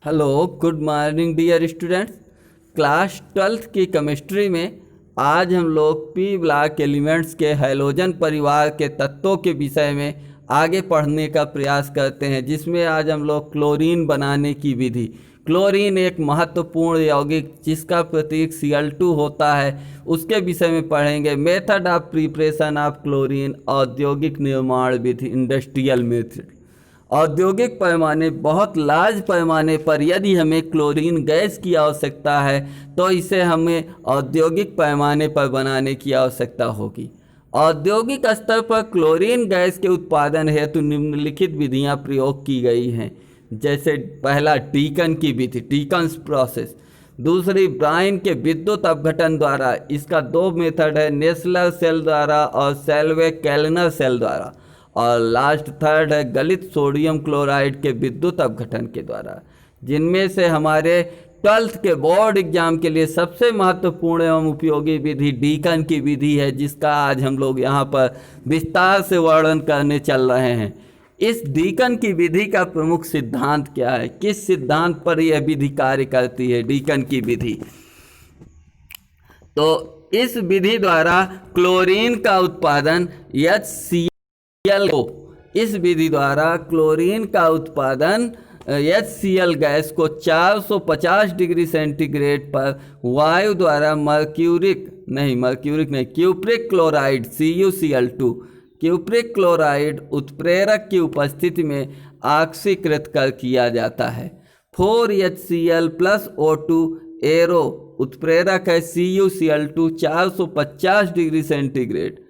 Hello, good morning dear students. Class 12th की chemistry में आज हम लोग पी ब्लॉक एलिमेंट्स के हैलोजन परिवार के तत्वों के विषय में आगे पढ़ने का प्रयास करते हैं, जिसमें आज हम लोग क्लोरीन बनाने की विधि। क्लोरीन एक महत्वपूर्ण यौगिक जिसका प्रतीक Cl2 होता है, उसके विषय में पढ़ेंगे। Method of preparation of chlorine, औद्योगिक निर्माण विधि, इंडस्ट्रियल मेथड। औद्योगिक पैमाने, बहुत लार्ज पैमाने पर यदि हमें क्लोरीन गैस की आवश्यकता है तो इसे हमें औद्योगिक पैमाने पर बनाने की आवश्यकता होगी। औद्योगिक स्तर पर क्लोरीन गैस के उत्पादन हेतु निम्नलिखित विधियां प्रयोग की गई हैं, जैसे पहला डीकन की विधि, डीकन्स प्रोसेस। दूसरी ब्राइन के विद्युत अपघटन द्वारा, इसका दो मेथड है, नेस्लर सेल द्वारा और सेल्वे केल्नर सेल द्वारा। और लास्ट थर्ड है गलित सोडियम क्लोराइड के विद्युत अपघटन के द्वारा। जिनमें से हमारे 12th के बोर्ड एग्जाम के लिए सबसे महत्वपूर्ण एवं उपयोगी विधि डीकन की विधि है, जिसका आज हम लोग यहाँ पर विस्तार से वर्णन करने चल रहे हैं। इस डीकन की विधि का प्रमुख सिद्धांत क्या है, किस सिद्धांत पर यह विधि कार्य करती है डीकन की विधि? तो इस विधि द्वारा क्लोरीन का उत्पादन इस विधि द्वारा क्लोरीन का उत्पादन HCl गैस को 450 डिग्री सेंटीग्रेड पर वायु द्वारा cupric chloride CuCl2 cupric chloride उत्प्रेरक की उपस्थिति में ऑक्सीकृत कर किया जाता है। 4HCl प्लस O2 एरो उत्प्रेरक है CuCl2 450 डिग्री सेंटीग्रेड।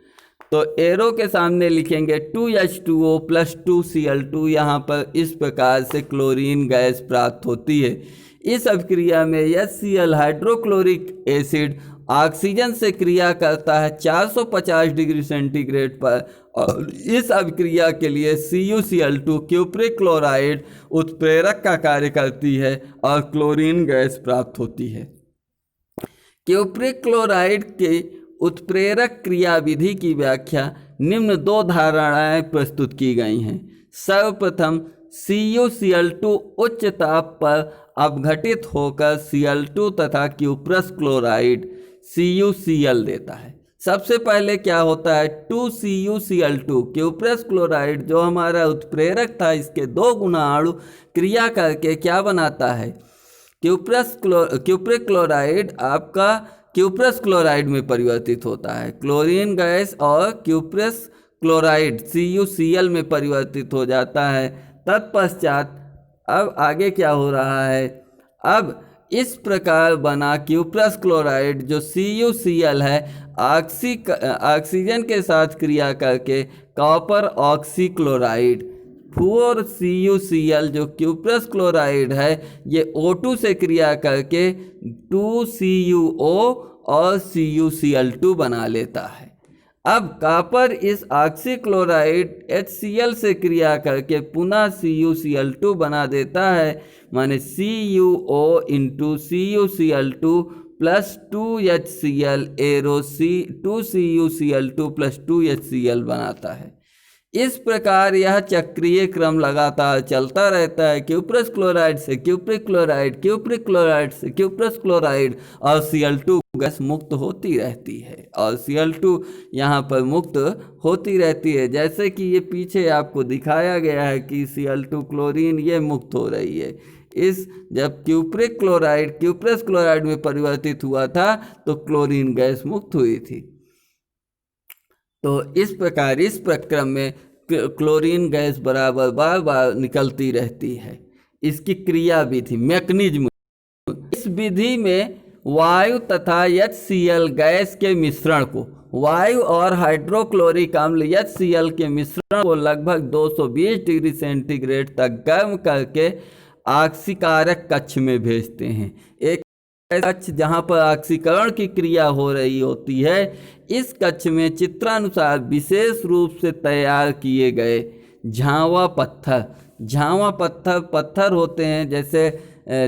तो एरो के सामने लिखेंगे 2H2O प्लस 2Cl2। यहाँ पर इस प्रकार से क्लोरीन गैस प्राप्त होती है। इस अभिक्रिया में HCl हाइड्रोक्लोरिक एसिड ऑक्सीजन से क्रिया करता है 450 डिग्री सेंटीग्रेड पर, और इस अभिक्रिया के लिए CuCl2 क्यूप्रिक क्लोराइड उत्प्रेरक का कार्य करती है और क्लोरीन गैस प्राप्त होती है। क्यूप्रिक क्लोराइड के उत्प्रेरक क्रिया विधि की व्याख्या निम्न दो धारणाएं प्रस्तुत की गई हैं। सर्वप्रथम CuCl2 उच्च ताप पर अपघटित होकर Cl2 तथा क्यूप्रस क्लोराइड CuCl देता है। सबसे पहले क्या होता है, 2CuCl2 क्यूप्रस क्लोराइड जो हमारा उत्प्रेरक था, इसके 2 गुना अणु क्रिया करके क्या बनाता है, क्यूप्रिक क्लोराइड आपका क्यूप्रस क्लोराइड में परिवर्तित होता है। क्लोरीन गैस और क्यूप्रस क्लोराइड CuCl में परिवर्तित हो जाता है। तत्पश्चात अब आगे क्या हो रहा है, अब इस प्रकार बना क्यूप्रस क्लोराइड जो CuCl है ऑक्सीजन के साथ क्रिया करके कॉपर ऑक्सीक्लोराइड 4CuCl जो क्यूप्रस क्लोराइड है ये O2 से क्रिया करके 2CuO और CuCl2 बना लेता है। अब कॉपर इस ऑक्सीक्लोराइड HCl से क्रिया करके पुनः CuCl2 बना देता है, माने CuO into CuCl2 plus 2HCl arrow 2CuCl2 plus 2HCl बनाता है। इस प्रकार यह चक्रीय क्रम लगातार चलता रहता है। क्यूप्रस क्लोराइड से क्यूप्रिक क्लोराइड, क्यूप्रिक क्लोराइड से क्यूप्रस क्लोराइड, और Cl2 गैस मुक्त होती रहती है और Cl2 यहाँ पर मुक्त होती रहती है। जैसे कि ये पीछे आपको दिखाया गया है कि Cl2 क्लोरीन ये मुक्त हो रही है। इस जब क्यूप्रिक क्लोराइड क्यूप्रस क्लोराइड में परिवर्तित हुआ था तो क्लोरीन गैस मुक्त हुई थी। तो इस प्रकार इस प्रक्रम में क्लोरीन गैस बराबर बार बार निकलती रहती है। इसकी क्रिया विधि, मैकेनिज्म, इस विधि में वायु तथा HCl गैस के मिश्रण को, वायु और हाइड्रोक्लोरिक अम्ल HCl के मिश्रण को लगभग 220 डिग्री सेंटीग्रेड तक गर्म करके ऑक्सीकारक कक्ष में भेजते हैं। एक कक्ष जहाँ पर ऑक्सीकरण की क्रिया हो रही होती है, इस कक्ष में चित्रानुसार विशेष रूप से तैयार किए गए झावा पत्थर होते हैं, जैसे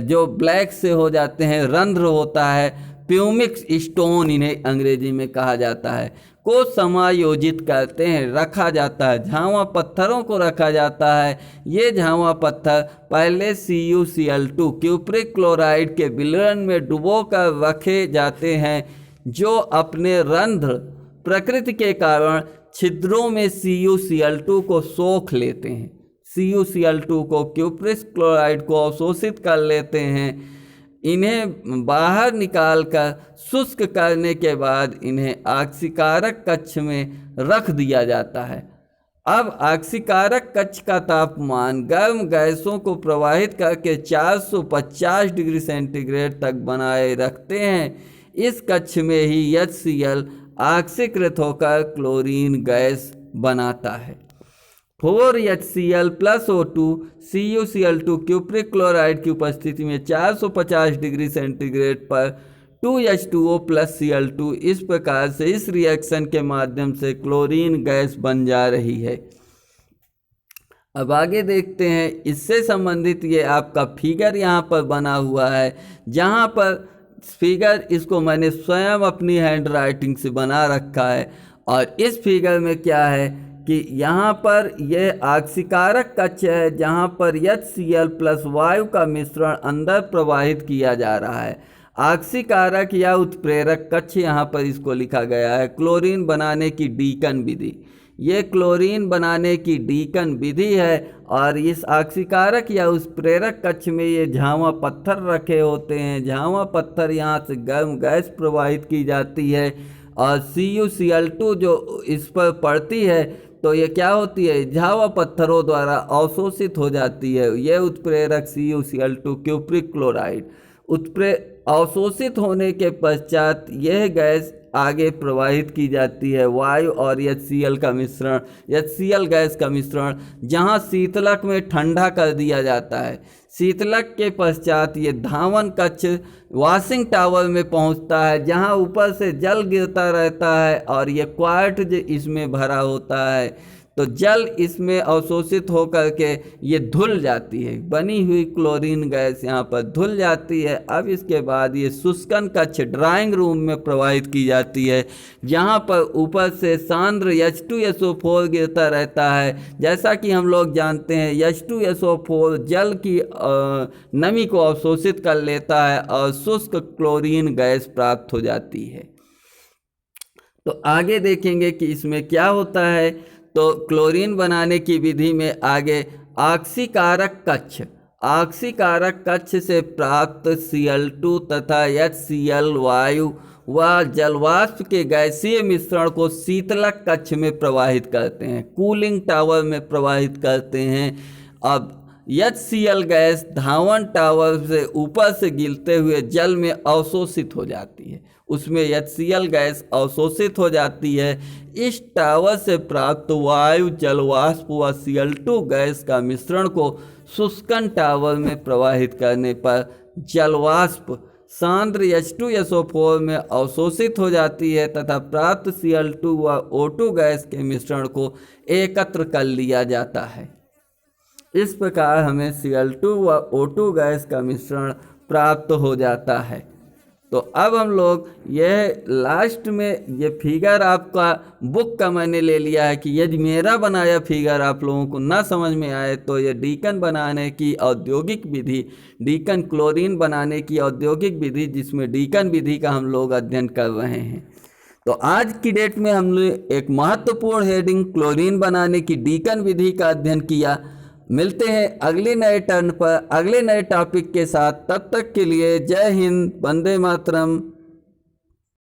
जो ब्लैक से हो जाते हैं, रंध्र होता है, प्यूमिक स्टोन इन्हें अंग्रेजी में कहा जाता है, को समायोजित करते हैं, रखा जाता है। झावा पत्थरों को रखा जाता है। ये झावा पत्थर पहले CuCl2 क्यूप्रिक क्लोराइड के विलयन में डुबो कर रखे जाते हैं, जो अपने रंध्र प्रकृति के कारण छिद्रों में CuCl2 को सोख लेते हैं। CuCl2 को क्यूप्रिक क्लोराइड को अवशोषित कर लेते हैं। इन्हें बाहर निकालकर शुष्क करने के बाद इन्हें ऑक्सीकारक कक्ष में रख दिया जाता है। अब ऑक्सीकारक कक्ष का तापमान गर्म गैसों को प्रवाहित करके 450 डिग्री सेंटीग्रेड तक बनाए रखते हैं। इस कक्ष में ही HCl ऑक्सीकृत होकर क्लोरीन गैस बनाता है। 4HCl + O2 CuCl2 cupric chloride की उपस्थिति में 450 डिग्री सेंटीग्रेड पर 2H2O + Cl2 इस प्रकार से इस रिएक्शन के माध्यम से क्लोरीन गैस बन जा रही है। अब आगे देखते हैं, इससे संबंधित ये आपका फिगर यहाँ पर बना हुआ है, जहाँ पर फिगर इसको मैंने स्वयं अपनी हैंड राइटिंग से बना रखा है। और इस फिगर में क्या है कि यहाँ पर यह ऑक्सीकारक कक्ष है, जहाँ पर HCl + वायु का मिश्रण अंदर प्रवाहित किया जा रहा है। ऑक्सीकारक या उत्प्रेरक कक्ष यहाँ पर इसको लिखा गया है। क्लोरीन बनाने की डीकन विधि, ये क्लोरीन बनाने की डीकन विधि है। और इस ऑक्सीकारक या उस प्रेरक कक्ष में ये झावा पत्थर रखे होते हैं। झावा पत्थर यहाँ से गर्म गैस प्रवाहित की जाती है और CuCl2 जो इस पर पड़ती है तो ये क्या होती है, झावा पत्थरों द्वारा अवशोषित हो जाती है। यह उत्प्रेरक CuCl2 क्यूप्रिक क्लोराइड अवशोषित होने के पश्चात यह गैस आगे प्रवाहित की जाती है। वायु और HCl का मिश्रण, HCl गैस का मिश्रण जहां शीतलक में ठंडा कर दिया जाता है। शीतलक के पश्चात ये धावन कक्ष वॉशिंग टावर में पहुंचता है, जहां ऊपर से जल गिरता रहता है और ये क्वार्ट्ज इसमें भरा होता है। तो जल इसमें अवशोषित होकर के ये धुल जाती है, बनी हुई क्लोरीन गैस यहाँ पर धुल जाती है। अब इसके बाद ये शुष्कन कक्ष ड्राइंग रूम में प्रवाहित की जाती है, जहाँ पर ऊपर से सांद्र H2SO4 गिरता रहता है। जैसा कि हम लोग जानते हैं H2SO4 जल की नमी को अवशोषित कर लेता है और शुष्क क्लोरीन गैस प्राप्त हो जाती है। तो आगे देखेंगे कि इसमें क्या होता है। तो क्लोरीन बनाने की विधि में आगे ऑक्सीकारक कक्ष से प्राप्त Cl2 तथा HCl वायु व जलवाष्प के गैसीय मिश्रण को शीतलक कक्ष में प्रवाहित करते हैं, कूलिंग टावर में प्रवाहित करते हैं। अब HCl गैस धावन टावर से ऊपर से गिरते हुए जल में अवशोषित हो जाती है, उसमें HCl गैस अवशोषित हो जाती है। इस टावर से प्राप्त वायु जलवाष्प व Cl2 गैस का मिश्रण को शुष्कन टावर में प्रवाहित करने पर जलवाष्प सांद्र H2SO4 में अवशोषित हो जाती है तथा प्राप्त Cl2 व O2 गैस के मिश्रण को एकत्र कर लिया जाता है। इस प्रकार हमें Cl2 व O2 गैस का मिश्रण प्राप्त हो जाता है। तो अब हम लोग यह लास्ट में ये फिगर आपका बुक का मैंने ले लिया है कि यदि मेरा बनाया फिगर आप लोगों को ना समझ में आए तो ये डीकन बनाने की औद्योगिक विधि, डीकन क्लोरीन बनाने की औद्योगिक विधि, जिसमें डीकन विधि का हम लोग अध्ययन कर रहे हैं। तो आज की डेट में हमने एक महत्वपूर्ण हेडिंग क्लोरीन बनाने की डीकन विधि का अध्ययन किया। मिलते हैं अगले नए टर्न पर अगले नए टॉपिक के साथ। तब तक के लिए जय हिंद, वंदे मातरम।